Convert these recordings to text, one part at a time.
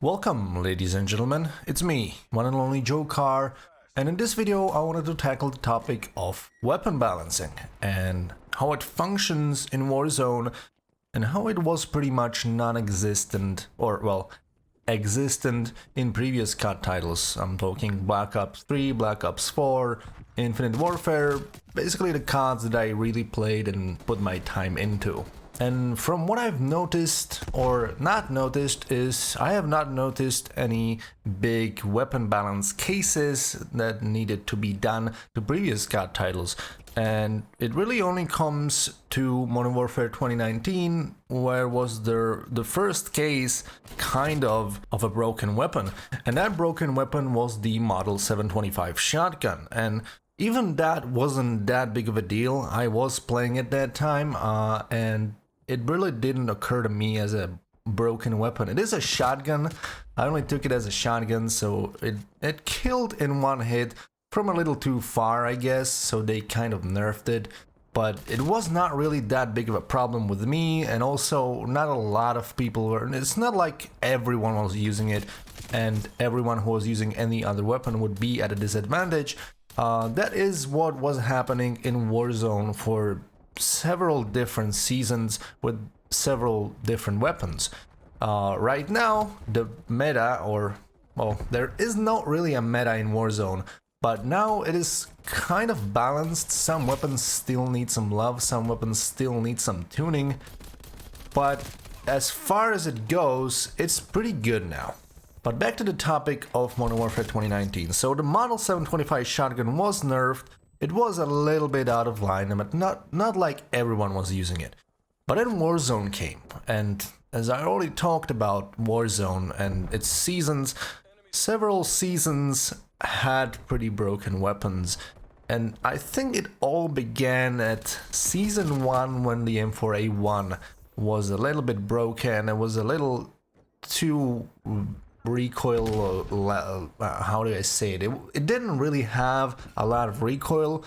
Welcome, ladies and gentlemen, it's me, one and only Joe Carr, and in this video I wanted to tackle the topic of weapon balancing and how it functions in Warzone and how it was pretty much non-existent, or well, existent in previous COD titles. I'm talking Black Ops 3, Black Ops 4, Infinite Warfare, basically the CODs that I really played and put my time into. And from what I've noticed or not noticed is I have not noticed any big weapon balance cases that needed to be done to previous COD titles. And it really only comes to Modern Warfare 2019, where was the first case kind of a broken weapon. And that broken weapon was the Model 725 shotgun. And even that wasn't that big of a deal. I was playing at that time and it really didn't occur to me as a broken weapon. It is a shotgun. I only took it as a shotgun, so it killed in one hit from a little too far, I guess, so they kind of nerfed it. But it was not really that big of a problem with me, and also not a lot of people were. It's not like everyone was using it, and everyone who was using any other weapon would be at a disadvantage. That is what was happening in Warzone for several different seasons with several different weapons. Right now, the meta, or well, there is not really a meta in Warzone, but now it is kind of balanced. Some weapons still need some love, some weapons still need some tuning, but as far as it goes, it's pretty good now. But back to the topic of Modern Warfare 2019. So the Model 725 shotgun was nerfed. It was a little bit out of line, but not like everyone was using it. But then Warzone came, and as I already talked about Warzone and its seasons, several seasons had pretty broken weapons. And I think it all began at Season 1 when the M4A1 was a little bit broken. It was a little too recoil, how do I say it? It didn't really have a lot of recoil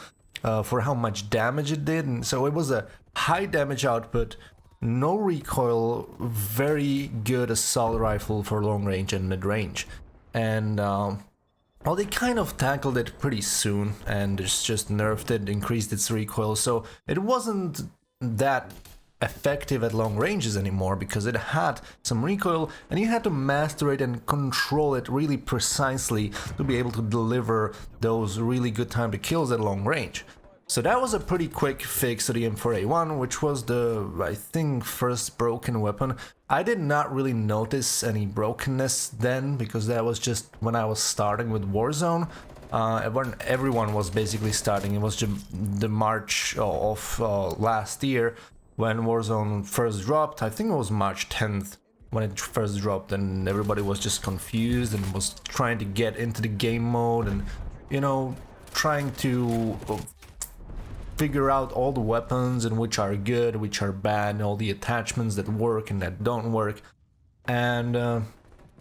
for how much damage it did, and so it was a high damage output, no recoil, very good assault rifle for long range and mid range. And well, they kind of tackled it pretty soon and just nerfed it, increased its recoil, so it wasn't that effective at long ranges anymore because it had some recoil and you had to master it and control it really precisely to be able to deliver those really good time to kills at long range. So that was a pretty quick fix to the M4A1, which was the, I think, first broken weapon. I did not really notice any brokenness then because that was just when I was starting with Warzone. When everyone was basically starting, it was just the March of last year when Warzone first dropped. I think it was March 10th when it first dropped, and everybody was just confused and was trying to get into the game mode and, you know, trying to figure out all the weapons and which are good, which are bad, and all the attachments that work and that don't work. And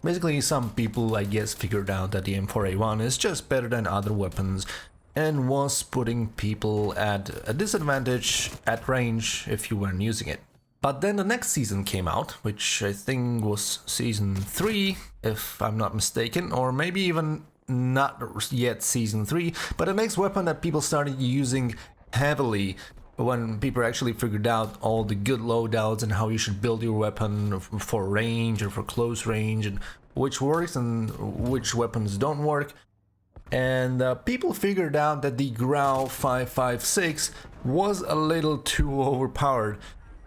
basically some people, I guess, figured out that the M4A1 is just better than other weapons and was putting people at a disadvantage at range if you weren't using it. But then the next season came out, which I think was Season 3, if I'm not mistaken, or maybe even not yet Season 3, but the next weapon that people started using heavily when people actually figured out all the good loadouts and how you should build your weapon for range or for close range and which works and which weapons don't work. And people figured out that the Grau 556 was a little too overpowered.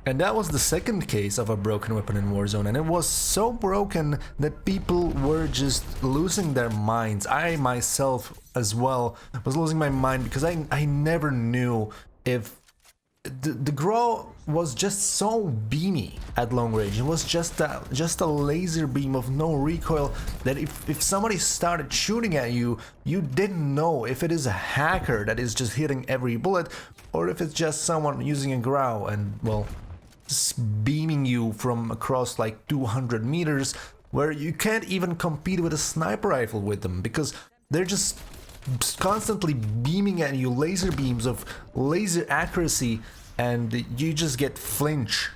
And that was the second case of a broken weapon in Warzone, and it was so broken that people were just losing their minds. I myself as well was losing my mind because I never knew if the Grau was just so beamy at long range. It was just a laser beam of no recoil that if somebody started shooting at you, you didn't know if it is a hacker that is just hitting every bullet or if it's just someone using a Grau and, well, just beaming you from across like 200 meters where you can't even compete with a sniper rifle with them because they're just constantly beaming at you laser beams of laser accuracy, and you just get flinch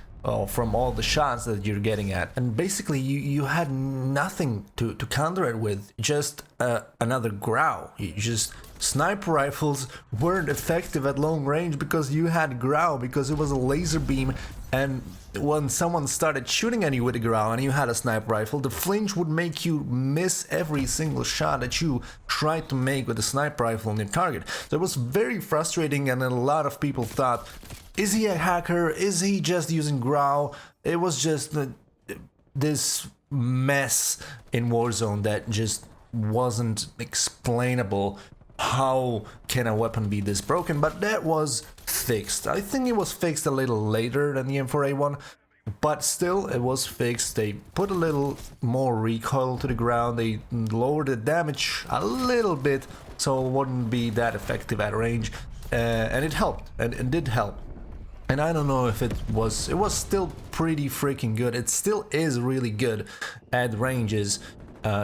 from all the shots that you're getting at. And basically you had nothing to counter it with, just another Grau. Just sniper rifles weren't effective at long range because you had Grau, because it was a laser beam, and when someone started shooting at you with a Grau and you had a sniper rifle, the flinch would make you miss every single shot that you tried to make with a sniper rifle on your target. So it was very frustrating, and a lot of people thought, is he a hacker? Is he just using Grau? It was just this mess in Warzone that just wasn't explainable. How can a weapon be this broken? But that was fixed. I think it was fixed a little later than the M4A1, but still it was fixed. They put a little more recoil to the ground, they lowered the damage a little bit so it wouldn't be that effective at range, and it helped, and it did help. And I don't know if it was still pretty freaking good. It still is really good at ranges,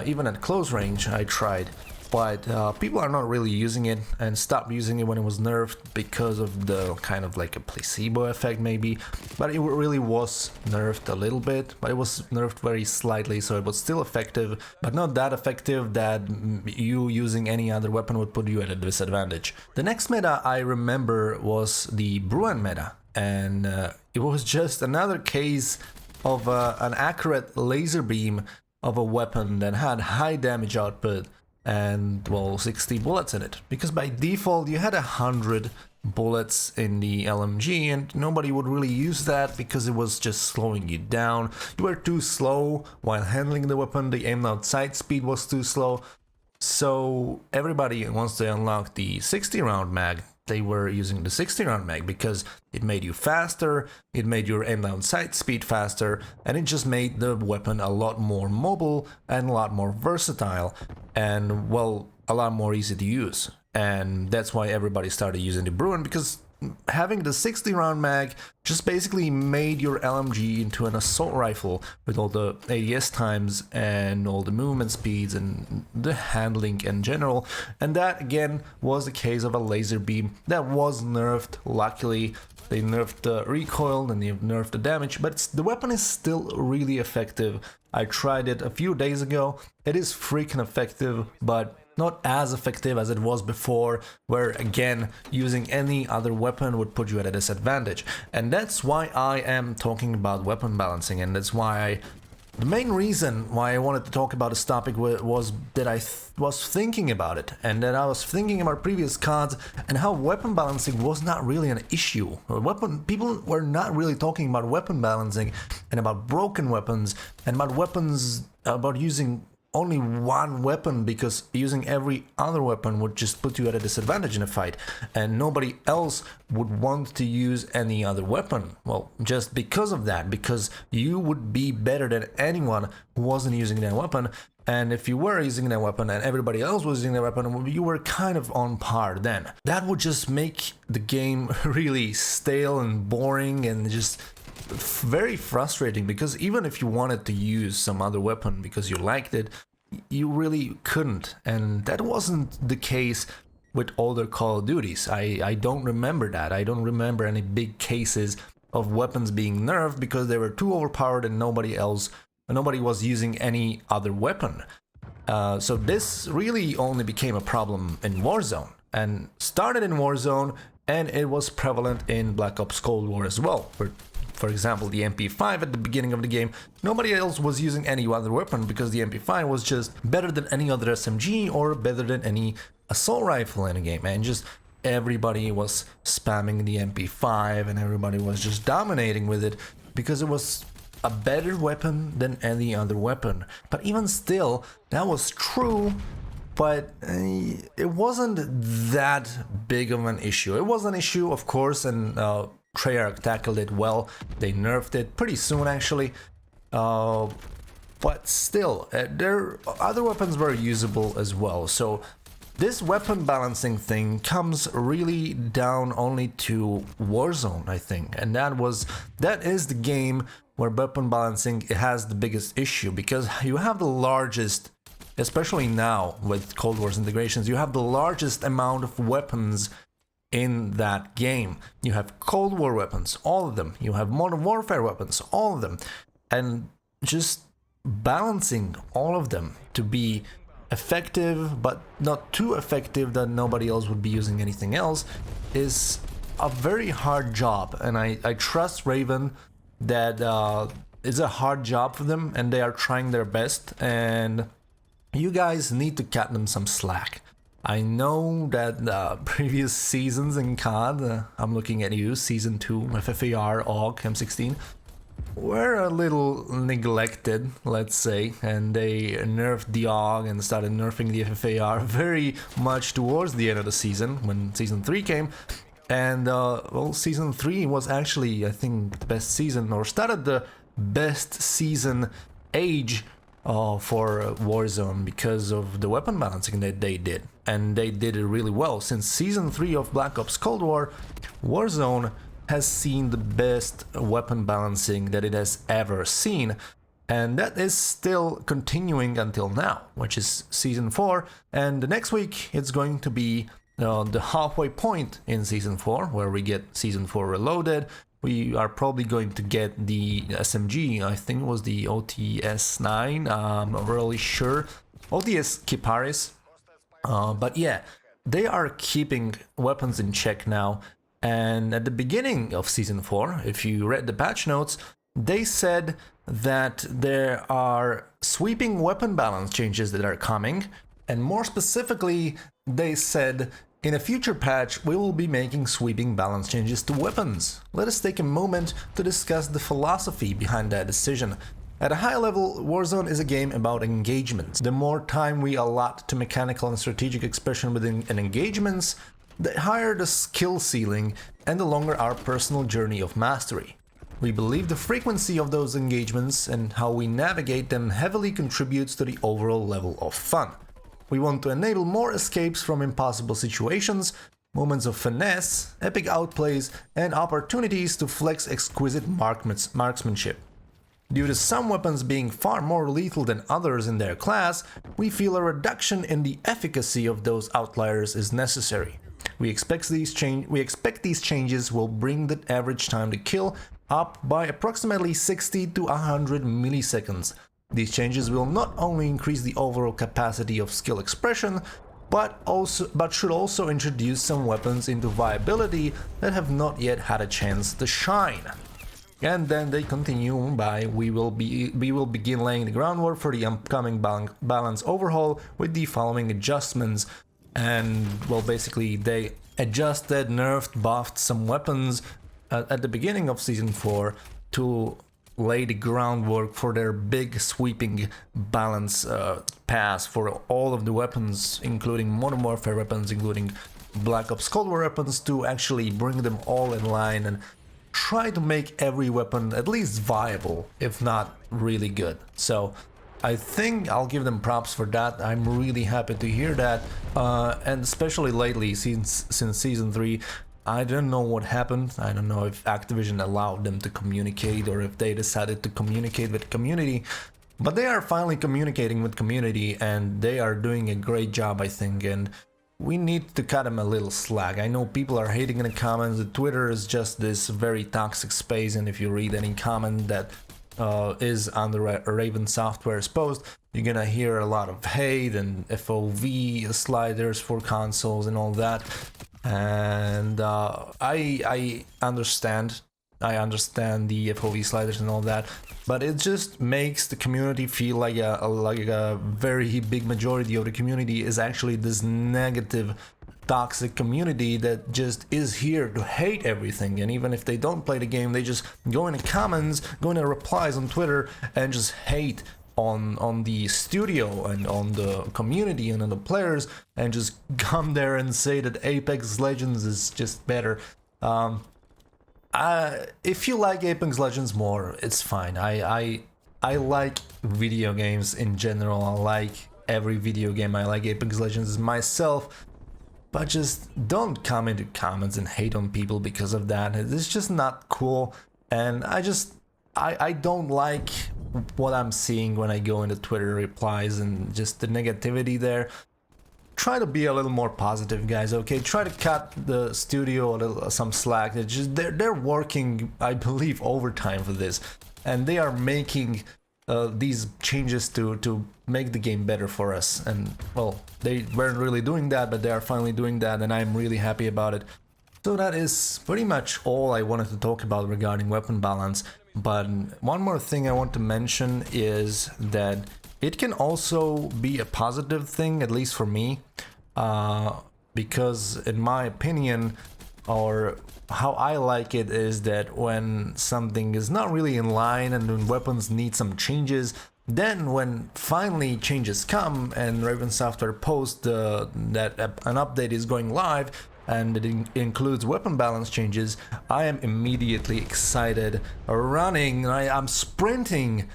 even at close range I tried. But people are not really using it, and stopped using it when it was nerfed because of the kind of like a placebo effect maybe. But it really was nerfed a little bit, but it was nerfed very slightly, so it was still effective, but not that effective that you using any other weapon would put you at a disadvantage. The next meta I remember was the Bruin meta, and it was just another case of an accurate laser beam of a weapon that had high damage output and, well, 60 bullets in it, because by default you had 100 bullets in the LMG, and nobody would really use that because it was just slowing you down. You were too slow while handling the weapon, the aim out sight speed was too slow, so everybody, once they unlocked the 60 round mag, they were using the 60 round mag because it made you faster, it made your aim down sight speed faster, and it just made the weapon a lot more mobile and a lot more versatile, and, well, a lot more easy to use. And that's why everybody started using the Bruin, because having the 60 round mag just basically made your LMG into an assault rifle with all the ADS times and all the movement speeds and the handling in general. And that again was the case of a laser beam that was nerfed. Luckily they nerfed the recoil and they nerfed the damage, but the weapon is still really effective. I tried it a few days ago. It is freaking effective, but not as effective as it was before, where again using any other weapon would put you at a disadvantage. And that's why I am talking about weapon balancing, and that's why the main reason why I wanted to talk about this topic was that I was thinking about it, and that I was thinking about previous cards and how weapon balancing was not really an issue. People were not really talking about weapon balancing and about broken weapons and about weapons, about using only one weapon, because using every other weapon would just put you at a disadvantage in a fight, and nobody else would want to use any other weapon. Well, just because of that, because you would be better than anyone who wasn't using that weapon, and if you were using that weapon and everybody else was using that weapon, you were kind of on par then. That would just make the game really stale and boring and just very frustrating, because even if you wanted to use some other weapon because you liked it, you really couldn't, and that wasn't the case with older Call of Duties. I don't remember that. I don't remember any big cases of weapons being nerfed because they were too overpowered and nobody was using any other weapon. So this really only became a problem in Warzone, and started in Warzone, and it was prevalent in Black Ops Cold War as well. For example, the MP5 at the beginning of the game, nobody else was using any other weapon because the MP5 was just better than any other SMG or better than any assault rifle in a game, and just everybody was spamming the MP5 and everybody was just dominating with it because it was a better weapon than any other weapon. But even still, that was true, but it wasn't that big of an issue. It was an issue, of course, and Treyarch tackled it well. They nerfed it pretty soon, actually, but still, their other weapons were usable as well. So this weapon balancing thing comes really down only to Warzone, I think, and that is the game where weapon balancing has the biggest issue, because you have the largest, especially now with Cold War's integrations, you have the largest amount of weapons in that game. You have Cold War weapons, all of them. You have Modern Warfare weapons, all of them. And just balancing all of them to be effective, but not too effective that nobody else would be using anything else, is a very hard job. And I trust Raven that it's a hard job for them, and they are trying their best, and you guys need to cut them some slack. I know that previous seasons in COD, I'm looking at you, Season 2, FFAR, AUG, M16, were a little neglected, let's say, and they nerfed the AUG and started nerfing the FFAR very much towards the end of the season, when Season 3 came. And, well, Season 3 was actually, I think, the best season, or started the best season age for Warzone because of the weapon balancing that they did. And they did it really well. Since Season 3 of Black Ops Cold War, Warzone has seen the best weapon balancing that it has ever seen. And that is still continuing until now, which is Season 4. And the next week it's going to be the halfway point in Season 4, where we get Season 4 Reloaded. We are probably going to get the SMG, I think it was the OTS-9, I'm not really sure. OTS Kiparis. But yeah, they are keeping weapons in check now. And at the beginning of Season 4, if you read the patch notes, they said that there are sweeping weapon balance changes that are coming. And more specifically, they said, in a future patch, we will be making sweeping balance changes to weapons. Let us take a moment to discuss the philosophy behind that decision. At a high level, Warzone is a game about engagements. The more time we allot to mechanical and strategic expression within engagements, the higher the skill ceiling and the longer our personal journey of mastery. We believe the frequency of those engagements and how we navigate them heavily contributes to the overall level of fun. We want to enable more escapes from impossible situations, moments of finesse, epic outplays, and opportunities to flex exquisite marksmanship. Due to some weapons being far more lethal than others in their class, we feel a reduction in the efficacy of those outliers is necessary. We expect these changes will bring the average time to kill up by approximately 60 to 100 milliseconds. These changes will not only increase the overall capacity of skill expression, but should also introduce some weapons into viability that have not yet had a chance to shine. And then they continue by, we will begin laying the groundwork for the upcoming balance overhaul with the following adjustments. And well, basically they adjusted, nerfed, buffed some weapons at the beginning of Season 4 to lay the groundwork for their big sweeping balance pass for all of the weapons, including Modern Warfare weapons, including Black Ops Cold War weapons, to actually bring them all in line and try to make every weapon at least viable, if not really good. So I think I'll give them props for that. I'm really happy to hear that, and especially lately, since Season 3, I don't know what happened. I don't know if Activision allowed them to communicate or if they decided to communicate with the community, but they are finally communicating with community and they are doing a great job, I think, and we need to cut them a little slack. I know people are hating in the comments that Twitter is just this very toxic space, and if you read any comment that is on the Raven Software's post, you're gonna hear a lot of hate and FOV sliders for consoles and all that. And I understand the FOV sliders and all that, but it just makes the community feel like a very big majority of the community is actually this negative, toxic community that just is here to hate everything. And even if they don't play the game, they just go in the comments, go in the replies on Twitter, and just hate on the studio and on the community and on the players, and just come there and say that Apex Legends is just better. If you like Apex Legends more, it's fine. I like video games in general. I like every video game. I like Apex Legends myself, but just don't come into comments and hate on people because of that. It's just not cool, and I don't like what I'm seeing when I go into Twitter replies and just the negativity there. try to be a little more positive, guys. Okay, try to cut the studio a little some slack. It's just they're working, I believe, overtime for this, and they are making these changes to make the game better for us. And well, they weren't really doing that, but they are finally doing that, and I'm really happy about it. So that is pretty much all I wanted to talk about regarding weapon balance. But one more thing I want to mention is that it can also be a positive thing, at least for me, because in my opinion, or how I like it, is that when something is not really in line and when weapons need some changes, then when finally changes come and Raven Software posts that an update is going live and it includes weapon balance changes, I am immediately excited, running, I'm sprinting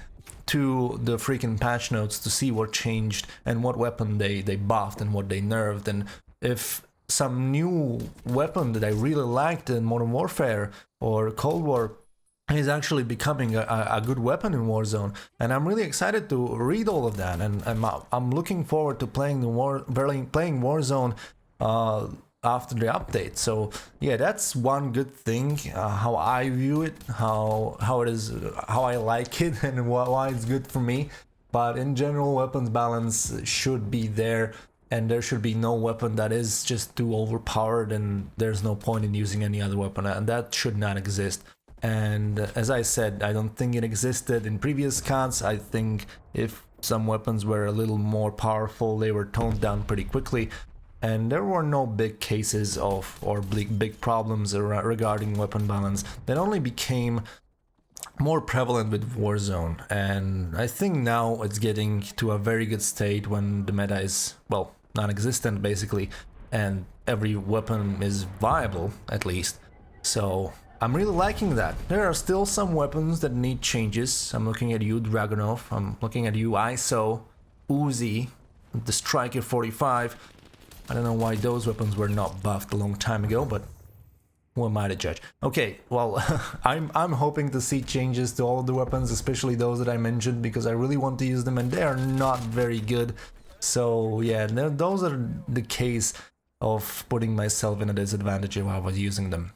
to the freaking patch notes to see what changed and what weapon they buffed and what they nerfed, and if some new weapon that I really liked in Modern Warfare or Cold War is actually becoming a good weapon in Warzone. And I'm really excited to read all of that, and I'm looking forward to playing Warzone after the update. So yeah, that's one good thing, how I view it, how it is, how I like it, and why it's good for me. But in general, weapons balance should be there, and there should be no weapon that is just too overpowered and there's no point in using any other weapon, and that should not exist. And as I said, I don't think it existed in previous CODs. I think if some weapons were a little more powerful, they were toned down pretty quickly. And there were no big cases or big problems regarding weapon balance. That only became more prevalent with Warzone, and I think now it's getting to a very good state when the meta is, well, non-existent basically, and every weapon is viable, at least. So I'm really liking that. There are still some weapons that need changes. I'm looking at you, Dragunov. I'm looking at you, ISO, Uzi, the Striker 45. I don't know why those weapons were not buffed a long time ago, but who am I to judge? Okay, well, I'm hoping to see changes to all of the weapons, especially those that I mentioned, because I really want to use them, and they are not very good. So yeah, those are the case of putting myself in a disadvantage while I was using them.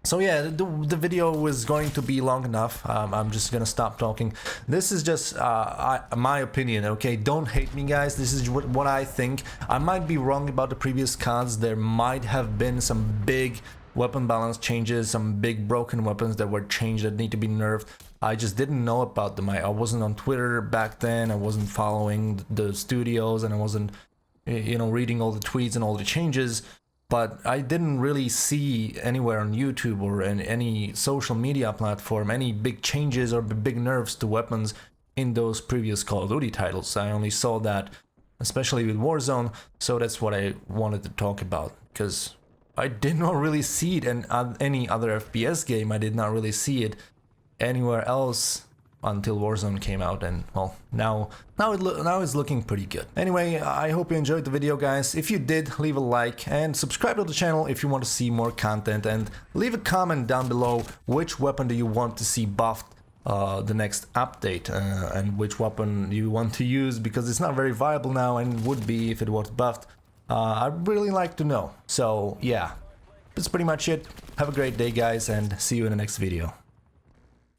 So yeah, the video was going to be long enough. I'm just gonna stop talking. This is just my opinion, okay? Don't hate me, guys. This is what I think. I might be wrong about the previous CODs. There might have been some big weapon balance changes, some big broken weapons that were changed that need to be nerfed. I just didn't know about them. I wasn't on Twitter back then. I wasn't following the studios, and I wasn't, you know, reading all the tweets and all the changes. But I didn't really see anywhere on YouTube or in any social media platform any big changes or big nerfs to weapons in those previous Call of Duty titles. I only saw that, especially with Warzone, so that's what I wanted to talk about, because I did not really see it in any other FPS game. I did not really see it anywhere else until Warzone came out, and well, now it's looking pretty good. Anyway, I hope you enjoyed the video, guys. If you did, leave a like and subscribe to the channel if you want to see more content, and leave a comment down below which weapon do you want to see buffed the next update, and which weapon you want to use, because it's not very viable now and would be if it was buffed. I'd really like to know. So yeah, that's pretty much it. Have a great day, guys, and see you in the next video.